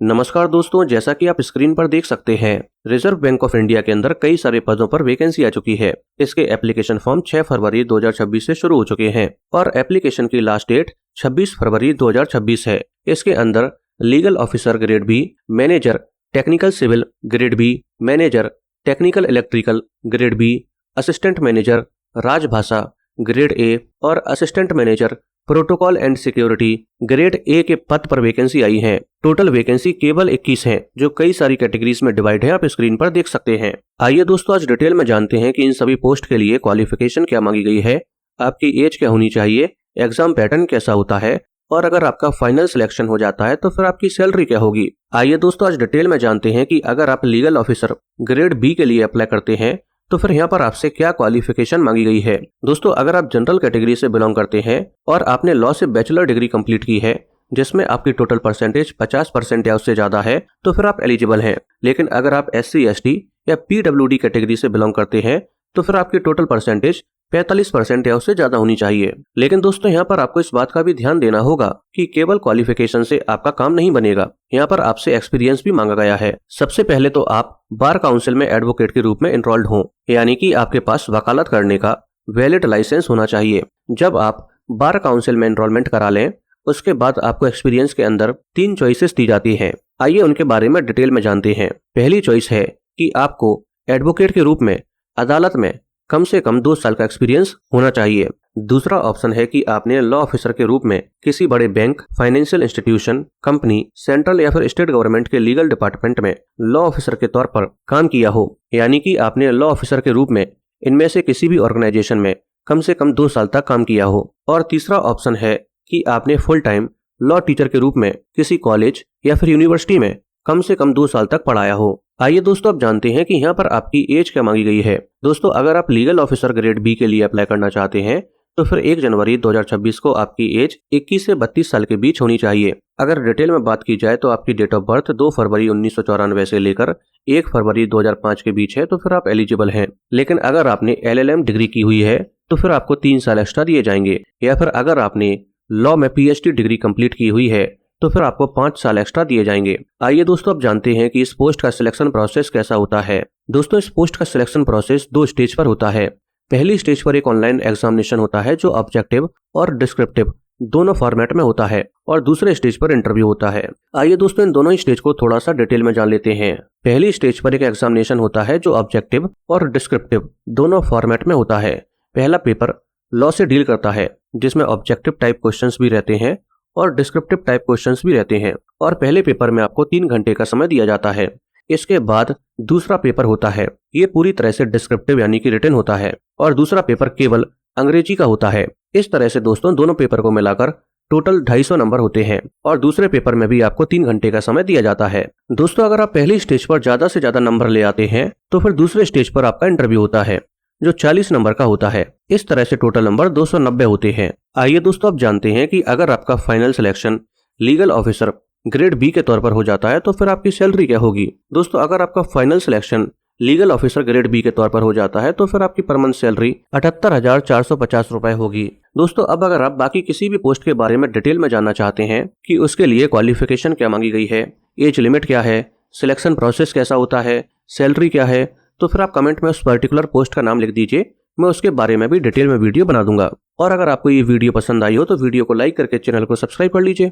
नमस्कार दोस्तों, जैसा कि आप स्क्रीन पर देख सकते हैं, रिजर्व बैंक ऑफ इंडिया के अंदर कई सारे पदों पर वैकेंसी आ चुकी है। इसके एप्लीकेशन फॉर्म 6 फरवरी 2026 से शुरू हो चुके हैं और एप्लीकेशन की लास्ट डेट 26 फरवरी 2026 है। इसके अंदर legal officer grade B, manager technical civil grade B, manager technical electrical grade B, assistant manager Rajbhasha grade A और assistant manager protocol and security grade A के पद पर वैकेंसी आई है। टोटल वैकेंसी केवल 21 है, जो कई सारी कैटेगरीज में डिवाइड है। आप स्क्रीन पर देख सकते हैं। आइए दोस्तों, आज डिटेल में जानते हैं कि इन सभी पोस्ट के लिए क्वालिफिकेशन क्या मांगी गई है, आपकी एज क्या होनी चाहिए, एग्जाम पैटर्न कैसा होता है और अगर आपका फाइनल सिलेक्शन हो जाता है तो फिर आपकी सैलरी क्या होगी। आइए दोस्तों, आज डिटेल में जानते हैं कि अगर आप लीगल ऑफिसर ग्रेड बी के लिए अप्लाई करते हैं तो फिर यहाँ पर आपसे क्या क्वालिफिकेशन मांगी गई है। दोस्तों, अगर आप जनरल कैटेगरी से बिलोंग करते हैं और आपने लॉ से बैचलर डिग्री कंप्लीट की है जिसमें आपकी टोटल परसेंटेज 50% या उससे ज्यादा है तो फिर आप एलिजिबल हैं। लेकिन अगर आप SC ST या PWD कैटेगरी से बिलोंग करते हैं तो फिर आपकी टोटल परसेंटेज 45% या उससे ज्यादा होनी चाहिए। लेकिन दोस्तों, यहाँ पर आपको इस बात का भी ध्यान देना होगा कि केवल क्वालिफिकेशन से आपका काम नहीं बनेगा। यहाँ पर आपसे एक्सपीरियंस भी मांगा गया है। सबसे पहले तो आप बार काउंसिल में एडवोकेट के रूप में एनरोल्ड हों, यानी कि आपके पास वकालत करने का वैलिड लाइसेंस होना चाहिए। जब आप बार काउंसिल में एनरोलमेंट करा लें उसके बाद आपको एक्सपीरियंस के अंदर 3 चॉइसेस दी जाती हैं। आइए उनके बारे में डिटेल में जानते हैं। पहली चॉइस है कि आपको एडवोकेट के रूप में अदालत में कम से कम 2 साल का एक्सपीरियंस होना चाहिए। दूसरा ऑप्शन है कि आपने लॉ ऑफिसर के रूप में किसी बड़े bank, financial institution, company, central या फिर स्टेट गवर्नमेंट के लीगल डिपार्टमेंट में लॉ ऑफिसर के तौर पर काम किया हो, यानी कि आपने लॉ ऑफिसर के रूप में इनमें से किसी भी ऑर्गेनाइजेशन में कम से कम 2 साल तक काम किया हो। और तीसरा ऑप्शन है कि आपने फुल टाइम लॉ टीचर के रूप में किसी कॉलेज या फिर यूनिवर्सिटी में कम से कम 2 साल तक पढ़ाया हो। आइए दोस्तों, अब जानते हैं कि यहाँ पर आपकी एज क्या मांगी गई है। दोस्तों, अगर आप लीगल ऑफिसर ग्रेड बी के लिए अप्लाई करना चाहते हैं तो फिर 1 जनवरी 2026 को आपकी एज 21 से 32 साल के बीच होनी चाहिए। अगर डिटेल में बात की जाए तो आपकी डेट ऑफ बर्थ 2 फरवरी 1994 से लेकर 1 फरवरी 2005 के बीच है तो फिर आप एलिजिबल हैं। लेकिन अगर आपने LLM डिग्री की हुई है तो फिर आपको 3 साल एक्स्ट्रा दिए जाएंगे, या फिर अगर आपने लॉ में PhD डिग्री कंप्लीट की हुई है तो फिर आपको 5 साल एक्स्ट्रा दिए जाएंगे। आइए दोस्तों, अब जानते हैं कि इस पोस्ट का सिलेक्शन प्रोसेस कैसा होता है। दोस्तों, इस पोस्ट का सिलेक्शन प्रोसेस 2 स्टेज पर होता है। पहली स्टेज पर एक ऑनलाइन एग्जामिनेशन होता है जो ऑब्जेक्टिव और डिस्क्रिप्टिव दोनों फॉर्मेट में होता है और दूसरे स्टेज पर इंटरव्यू होता है। आइए दोस्तों, इन दोनों ही स्टेज को थोड़ा सा डिटेल में जान लेते हैं। पहली स्टेज पर एक एग्जामिनेशन होता है जो ऑब्जेक्टिव और डिस्क्रिप्टिव दोनों फॉर्मेट में होता है। पहला पेपर लॉ से डील करता है जिसमें ऑब्जेक्टिव टाइप क्वेश्चंस भी रहते हैं और डिस्क्रिप्टिव टाइप क्वेश्चंस भी रहते हैं और पहले पेपर में आपको 3 घंटे का समय दिया जाता है। इसके बाद दूसरा पेपर होता है, ये पूरी तरह से डिस्क्रिप्टिव यानी कि रिटन होता है और दूसरा पेपर केवल अंग्रेजी का होता है। इस तरह से दोस्तों, दोनों पेपर को मिलाकर टोटल 250 नंबर होते हैं और दूसरे पेपर में भी आपको 3 घंटे का समय दिया जाता है। दोस्तों, अगर आप पहली स्टेज पर ज्यादा से ज्यादा नंबर ले आते हैं तो फिर दूसरे स्टेज पर आपका इंटरव्यू होता है जो 40 नंबर का होता है। इस तरह से टोटल नंबर 290 होते हैं। आइए दोस्तों, अब जानते हैं कि अगर आपका final selection legal officer grade B के तौर पर हो जाता है तो फिर आपकी सैलरी क्या होगी। दोस्तों, अगर आपका final selection legal officer grade B के तौर पर हो जाता है तो फिर आपकी पर मंथ सैलरी 78,450 रुपए होगी। दोस्तों, अब अगर आप बाकी किसी भी पोस्ट के बारे में डिटेल में जानना चाहते हैं कि उसके लिए क्वालिफिकेशन क्या मांगी गई है, एज लिमिट क्या है, सिलेक्शन प्रोसेस कैसा होता है, सैलरी क्या है, तो फिर आप कमेंट में उस पर्टिकुलर पोस्ट का नाम लिख दीजिए। मैं उसके बारे में भी डिटेल में वीडियो बना दूंगा। और अगर आपको ये वीडियो पसंद आई हो तो वीडियो को लाइक करके चैनल को सब्सक्राइब कर लीजिए।